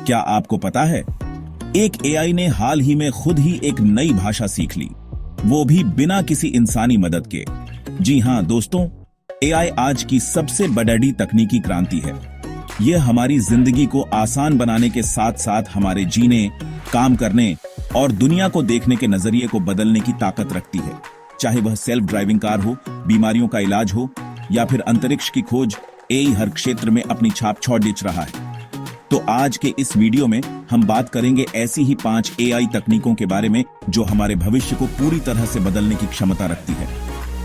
क्या आपको पता है, एक एआई ने हाल ही में खुद ही एक नई भाषा सीख ली, वो भी बिना किसी इंसानी मदद के। जी हां दोस्तों, एआई आज की सबसे बड़ी तकनीकी क्रांति है। यह हमारी जिंदगी को आसान बनाने के साथ साथ हमारे जीने, काम करने और दुनिया को देखने के नजरिए को बदलने की ताकत रखती है। चाहे वह सेल्फ ड्राइविंग कार हो, बीमारियों का इलाज हो या फिर अंतरिक्ष की खोज, एआई हर क्षेत्र में अपनी छाप छोड़ रहा है। तो आज के इस वीडियो में हम बात करेंगे ऐसी ही 5 एआई तकनीकों के बारे में जो हमारे भविष्य को पूरी तरह से बदलने की क्षमता रखती है।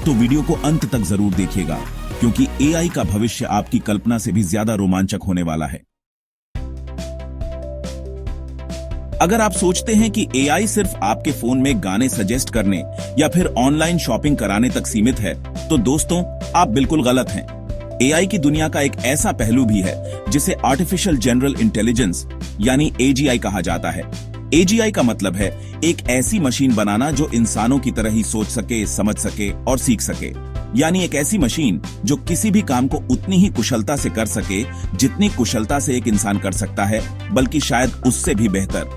तो वीडियो को अंत तक जरूर देखिएगा, क्योंकि एआई का भविष्य आपकी कल्पना से भी ज्यादा रोमांचक होने वाला है। अगर आप सोचते हैं कि एआई सिर्फ आपके फोन में गाने सजेस्ट करने या फिर ऑनलाइन शॉपिंग कराने तक सीमित है, तो दोस्तों आप बिल्कुल गलत हैं। एआई की दुनिया का एक ऐसा पहलू भी है जिसे आर्टिफिशियल जनरल इंटेलिजेंस यानी एजीआई कहा जाता है। एजीआई का मतलब है एक ऐसी मशीन बनाना जो इंसानों की तरह ही सोच सके, समझ सके और सीख सके। यानी एक ऐसी मशीन जो किसी भी काम को उतनी ही कुशलता से कर सके जितनी कुशलता से एक इंसान कर सकता है, बल्कि शायद उससे भी बेहतर।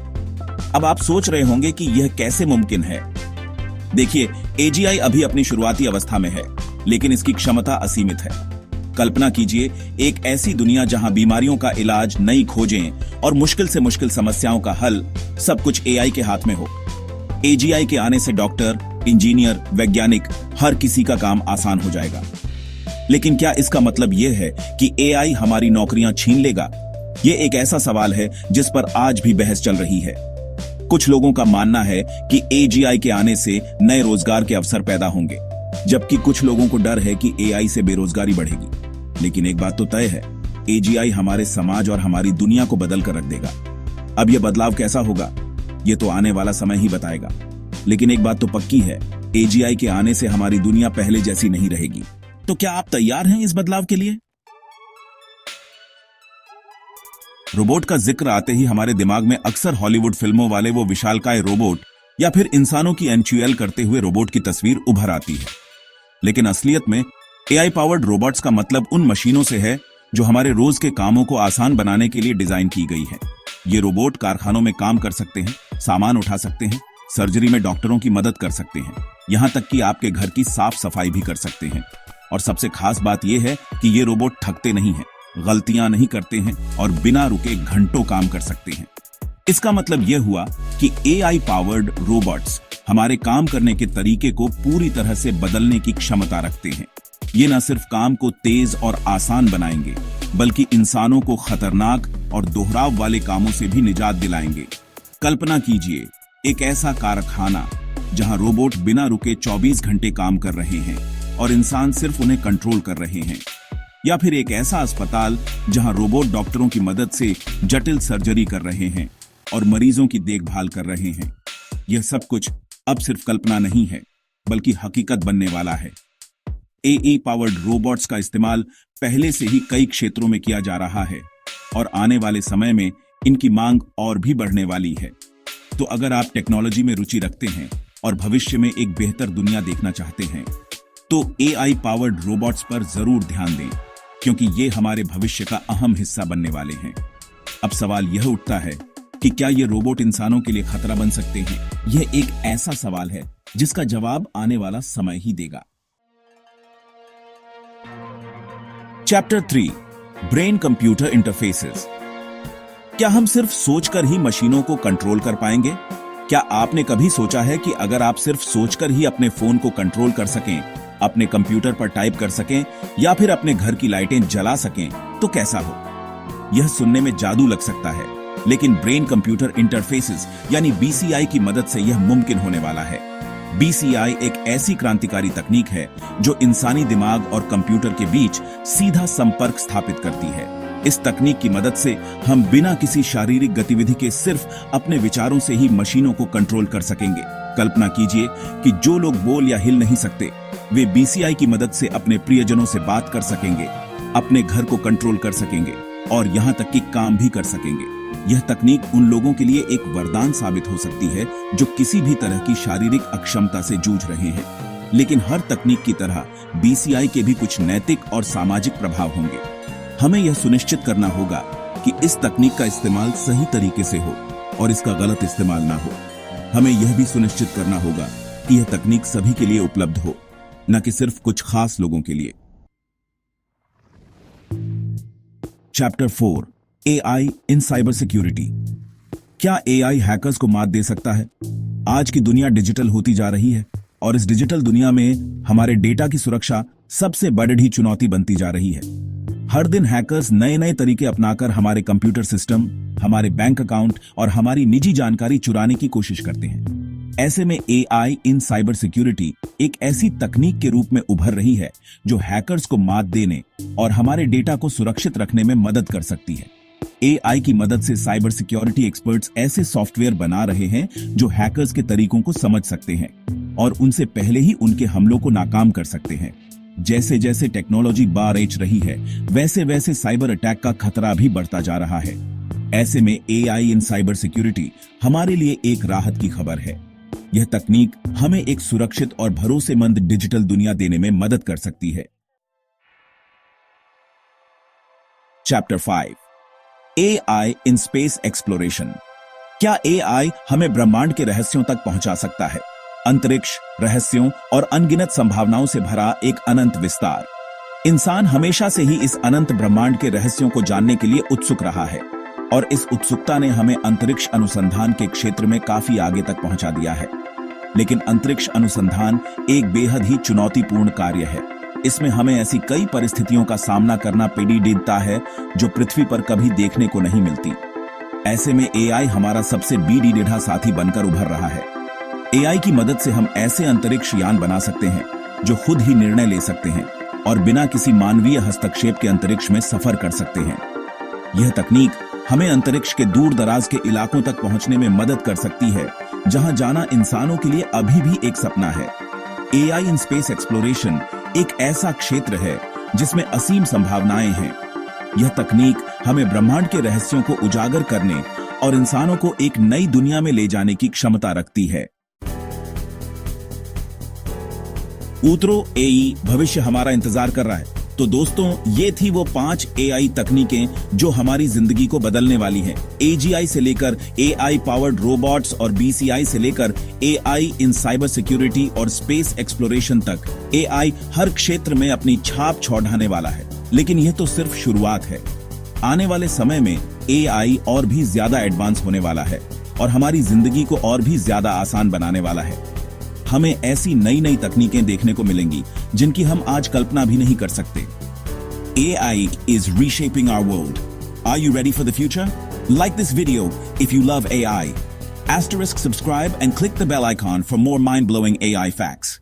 अब आप सोच रहे होंगे कि यह कैसे मुमकिन है। देखिए, एजीआई अभी अपनी शुरुआती अवस्था में है, लेकिन इसकी क्षमता असीमित है। कल्पना कीजिए एक ऐसी दुनिया जहां बीमारियों का इलाज, नई खोजें और मुश्किल से मुश्किल समस्याओं का हल सब कुछ एआई के हाथ में हो। एजीआई के आने से डॉक्टर, इंजीनियर, वैज्ञानिक हर किसी का काम आसान हो जाएगा। लेकिन क्या इसका मतलब यह है कि एआई हमारी नौकरियां छीन लेगा? यह एक ऐसा सवाल है जिस पर आज भी बहस चल रही है। कुछ लोगों का मानना है कि एजीआई के आने से नए रोजगार के अवसर पैदा होंगे, जबकि कुछ लोगों को डर है कि एआई से बेरोजगारी बढ़ेगी। लेकिन एक बात तो तय है, एजीआई हमारे समाज और हमारी दुनिया को बदल कर रख देगा। अब यह बदलाव कैसा होगा, यह तो आने वाला समय ही बताएगा। लेकिन एक बात तो पक्की है, एजीआई के आने से हमारी दुनिया पहले जैसी नहीं रहेगी। तो क्या आप तैयार हैं इस बदलाव के लिए? रोबोट का जिक्र आते ही हमारे दिमाग में अक्सर हॉलीवुड फिल्मों वाले वो विशालकाय रोबोट या फिर इंसानों की एनएचयूएल करते हुए रोबोट की तस्वीर उभर आती है। लेकिन असलियत में एआई पावर्ड रोबोट्स का मतलब उन मशीनों से है जो हमारे रोज के कामों को आसान बनाने के लिए डिजाइन की गई है। ये रोबोट कारखानों में काम कर सकते हैं, सामान उठा सकते हैं, सर्जरी में डॉक्टरों की मदद कर सकते हैं, यहां तक कि आपके घर की साफ सफाई भी कर सकते हैं। और सबसे खास बात यह है कि ये रोबोट थकते नहीं हैं, गलतियां नहीं करते हैं और बिना रुके घंटों काम कर सकते हैं। इसका मतलब यह हुआ कि एआई पावर्ड रोबोट्स हमारे काम करने के तरीके को पूरी तरह से बदलने की क्षमता रखते हैं। ये न सिर्फ काम को तेज और आसान बनाएंगे, बल्कि इंसानों को खतरनाक और दोहराव वाले कामों से भी निजात दिलाएंगे। कल्पना कीजिए एक ऐसा कारखाना जहां रोबोट बिना रुके 24 घंटे काम कर रहे हैं और इंसान सिर्फ उन्हें कंट्रोल कर रहे हैं। या फिर एक ऐसा अस्पताल जहां रोबोट डॉक्टरों की मदद से जटिल सर्जरी कर रहे हैं और मरीजों की देखभाल कर रहे हैं। यह सब कुछ अब सिर्फ कल्पना नहीं है, बल्कि हकीकत बनने वाला है। एआई पावर्ड रोबोट्स का इस्तेमाल पहले से ही कई क्षेत्रों में किया जा रहा है और आने वाले समय में इनकी मांग और भी बढ़ने वाली है। तो अगर आप टेक्नोलॉजी में रुचि रखते हैं और भविष्य में एक बेहतर दुनिया देखना चाहते हैं, तो एआई पावर्ड रोबोट्स पर जरूर ध्यान दें, क्योंकि ये हमारे भविष्य का अहम हिस्सा बनने वाले हैं। अब सवाल यह उठता है कि क्या ये रोबोट इंसानों के लिए खतरा बन सकते हैं? यह एक ऐसा सवाल है जिसका जवाब आने वाला समय ही देगा। Chapter 3, brain computer interfaces. क्या हम सिर्फ सोचकर ही मशीनों को कंट्रोल कर पाएंगे? क्या आपने कभी सोचा है कि अगर आप सिर्फ सोचकर ही अपने फोन को कंट्रोल कर सकें, अपने कंप्यूटर पर टाइप कर सकें या फिर अपने घर की लाइटें जला सकें, तो कैसा हो? यह सुनने में जादू लग सकता है, लेकिन ब्रेन कंप्यूटर इंटरफेसेस यानी बीसीआई की मदद से यह मुमकिन होने वाला है। बीसीआई एक ऐसी क्रांतिकारी तकनीक है जो इंसानी दिमाग और कंप्यूटर के बीच सीधा संपर्क स्थापित करती है। इस तकनीक की मदद से हम बिना किसी शारीरिक गतिविधि के सिर्फ अपने विचारों से ही मशीनों को कंट्रोल कर सकेंगे। कल्पना कीजिए कि जो लोग बोल या हिल नहीं सकते, वे बीसीआई की मदद से अपने प्रियजनों से बात कर सकेंगे, अपने घर को कंट्रोल कर सकेंगे और यहां तक कि काम भी कर सकेंगे। यह तकनीक उन लोगों के लिए एक वरदान साबित हो सकती है जो किसी भी तरह की शारीरिक अक्षमता से जूझ रहे हैं। लेकिन हर तकनीक की तरह बीसीआई के भी कुछ नैतिक और सामाजिक प्रभाव होंगे। हमें यह सुनिश्चित करना होगा कि इस तकनीक का इस्तेमाल सही तरीके से हो और इसका गलत इस्तेमाल ना हो। हमें यह भी सुनिश्चित करना होगा कि यह तकनीक सभी के लिए उपलब्ध हो, न कि सिर्फ कुछ खास लोगों के लिए। चैप्टर 4 AI इन साइबर सिक्योरिटी। क्या AI हैकर्स को मात दे सकता है? आज की दुनिया डिजिटल होती जा रही है और इस डिजिटल दुनिया में हमारे डेटा की सुरक्षा सबसे बड़ी चुनौती बनती जा रही है। हर दिन हैकर्स नए नए तरीके अपनाकर हमारे कंप्यूटर सिस्टम, हमारे बैंक अकाउंट और हमारी निजी जानकारी चुराने की कोशिश करते हैं। ऐसे में AI इन साइबर सिक्योरिटी एक ऐसी तकनीक के रूप में उभर रही है जो हैकर्स को मात देने और हमारे डेटा को सुरक्षित रखने में मदद कर सकती है। AI की मदद से साइबर सिक्योरिटी एक्सपर्ट्स ऐसे सॉफ्टवेयर बना रहे हैं जो हैकर्स के तरीकों को समझ सकते हैं और उनसे पहले ही उनके हमलों को नाकाम कर सकते हैं। जैसे जैसे टेक्नोलॉजी बढ़ रही है, वैसे वैसे साइबर अटैक का खतरा भी बढ़ता जा रहा है। ऐसे में AI इन साइबर सिक्योरिटी हमारे लिए एक राहत की खबर है। यह तकनीक हमें एक सुरक्षित और भरोसेमंद डिजिटल दुनिया देने में मदद कर सकती है। Chapter 5 AI in space exploration. क्या AI हमें ब्रह्मांड के रहस्यों तक पहुंचा सकता है? अंतरिक्ष, रहस्यों और अनगिनत संभावनाओं से भरा एक अनंत विस्तार। इंसान हमेशा से ही इस अनंत ब्रह्मांड के रहस्यों को जानने के लिए उत्सुक रहा है और इस उत्सुकता ने हमें अंतरिक्ष अनुसंधान के क्षेत्र में काफी आगे तक पहुंचा दिया है। लेकिन अंतरिक्ष अनुसंधान एक बेहद ही चुनौतीपूर्ण कार्य है। इसमें हमें ऐसी कई परिस्थितियों का सामना करना पड़ता है जो पृथ्वी पर कभी देखने को नहीं मिलती। ऐसे में AI हमारा सबसे बीडीडेढ़ा साथी बनकर उभर रहा है। AI की मदद से हम ऐसे अंतरिक्ष यान बना सकते हैं जो खुद ही निर्णय ले सकते हैं और बिना किसी मानवीय हस्तक्षेप के अंतरिक्ष में सफर कर सकते हैं। यह तकनीक हमें अंतरिक्ष के दूर दराज के इलाकों तक पहुंचने में मदद कर सकती है, जहां जाना इंसानों के लिए अभी भी एक सपना है। AI इन स्पेस एक्सप्लोरेशन एक ऐसा क्षेत्र है जिसमें असीम संभावनाएं हैं। यह तकनीक हमें ब्रह्मांड के रहस्यों को उजागर करने और इंसानों को एक नई दुनिया में ले जाने की क्षमता रखती है। उतरो AE, भविष्य हमारा इंतजार कर रहा है। तो दोस्तों, ये थी वो 5 AI तकनीकें जो हमारी जिंदगी को बदलने वाली हैं। AGI से लेकर AI पावर्ड रोबोट्स और BCI से लेकर AI इन साइबर सिक्योरिटी और स्पेस एक्सप्लोरेशन तक AI हर क्षेत्र में अपनी छाप छोड़ने वाला है। लेकिन यह तो सिर्फ शुरुआत है। आने वाले समय में AI और भी ज्यादा एडवांस होने वाला है और हमारी जिंदगी को और भी ज्यादा आसान बनाने वाला है। हमें ऐसी नई नई तकनीकें देखने को मिलेंगी जिनकी हम आज कल्पना भी नहीं कर सकते। AI is reshaping our world. Are you ready for the future? Like this video if you love AI. * subscribe and click the bell icon for more mind-blowing AI facts.